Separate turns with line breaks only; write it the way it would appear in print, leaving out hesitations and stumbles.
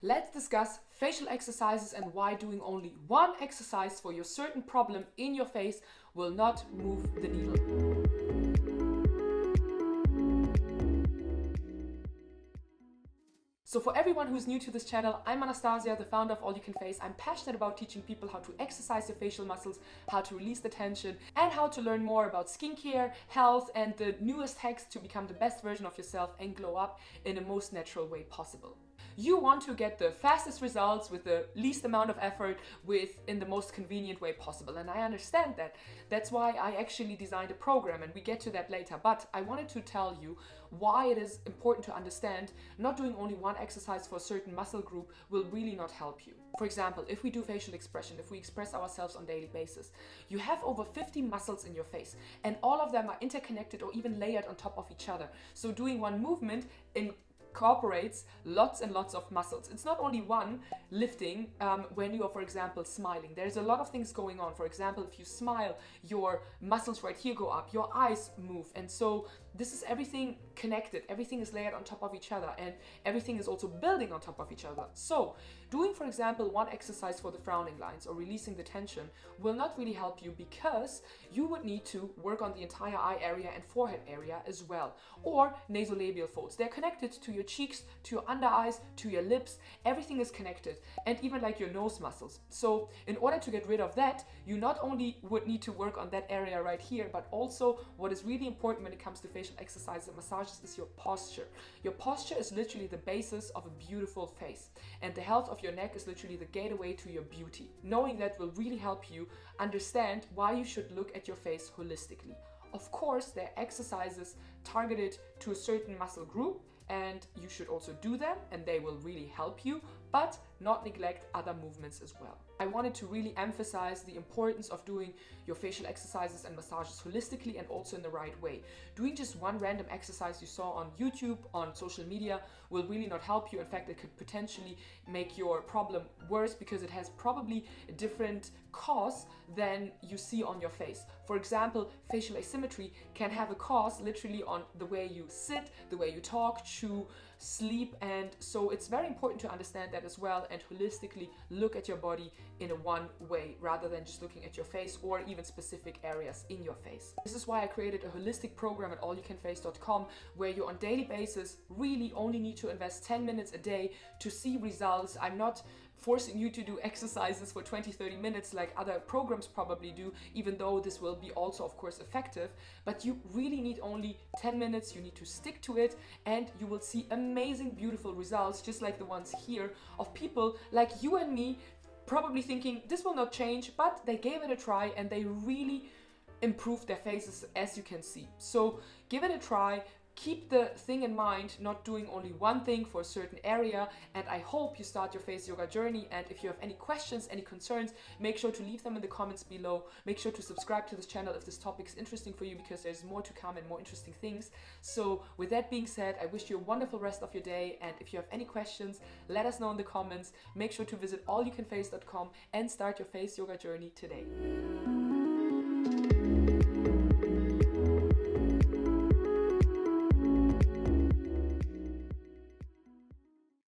Let's discuss facial exercises and why doing only one exercise for your certain problem in your face will not move the needle. So for everyone who's new to this channel, I'm Anastasia, the founder of All You Can Face. I'm passionate about teaching people how to exercise their facial muscles, how to release the tension, and how to learn more about skincare, health, and the newest hacks to become the best version of yourself and glow up in the most natural way possible. You want to get the fastest results with the least amount of effort in the most convenient way possible. And I understand that. That's why I actually designed a program, and we get to that later. But I wanted to tell you why it is important to understand not doing only one exercise for a certain muscle group will really not help you. For example, if we do facial expression, if we express ourselves on a daily basis, you have over 50 muscles in your face, and all of them are interconnected or even layered on top of each other. So doing one movement incorporates lots and lots of muscles. It's not only one lifting when you are, for example, smiling. There's a lot of things going on. For example, if you smile, your muscles right here go up, your eyes move, and so this is everything connected. Everything is layered on top of each other, and everything is also building on top of each other. So doing, for example, one exercise for the frowning lines or releasing the tension will not really help you, because you would need to work on the entire eye area and forehead area as well, or nasolabial folds. They're connected to your cheeks, to your under eyes, to your lips. Everything is connected, and even like your nose muscles. So in order to get rid of that, you not only would need to work on that area right here, but also what is really important when it comes to facial exercises and massages is your posture. Your posture is literally the basis of a beautiful face, and the health of your neck is literally the gateway to your beauty. Knowing that will really help you understand why you should look at your face holistically. Of course, there are exercises targeted to a certain muscle group, and you should also do them, and they will really help you, but not neglect other movements as well. I wanted to really emphasize the importance of doing your facial exercises and massages holistically and also in the right way. Doing just one random exercise you saw on YouTube, on social media, will really not help you. In fact, it could potentially make your problem worse, because it has probably a different cause than you see on your face. For example, facial asymmetry can have a cause literally on the way you sit, the way you talk, chew, sleep, and so it's very important to understand that as well, and holistically look at your body in a one way rather than just looking at your face or even specific areas in your face. This is why I created a holistic program at allyoucanface.com, where you on daily basis really only need to invest 10 minutes a day to see results. I'm not forcing you to do exercises for 20-30 minutes like other programs probably do, even though this will be also of course effective, but you really need only 10 minutes. You need to stick to it, and you will see amazing, beautiful results, just like the ones here of people like you and me, probably thinking this will not change, but they gave it a try and they really improved their faces, as you can see. So give it a try. Keep the thing in mind, not doing only one thing for a certain area, and I hope you start your face yoga journey. And if you have any questions, any concerns, make sure to leave them in the comments below. Make sure to subscribe to this channel if this topic is interesting for you, because there's more to come and more interesting things. So with that being said, I wish you a wonderful rest of your day, and if you have any questions, let us know in the comments. Make sure to visit allyoucanface.com and start your face yoga journey today.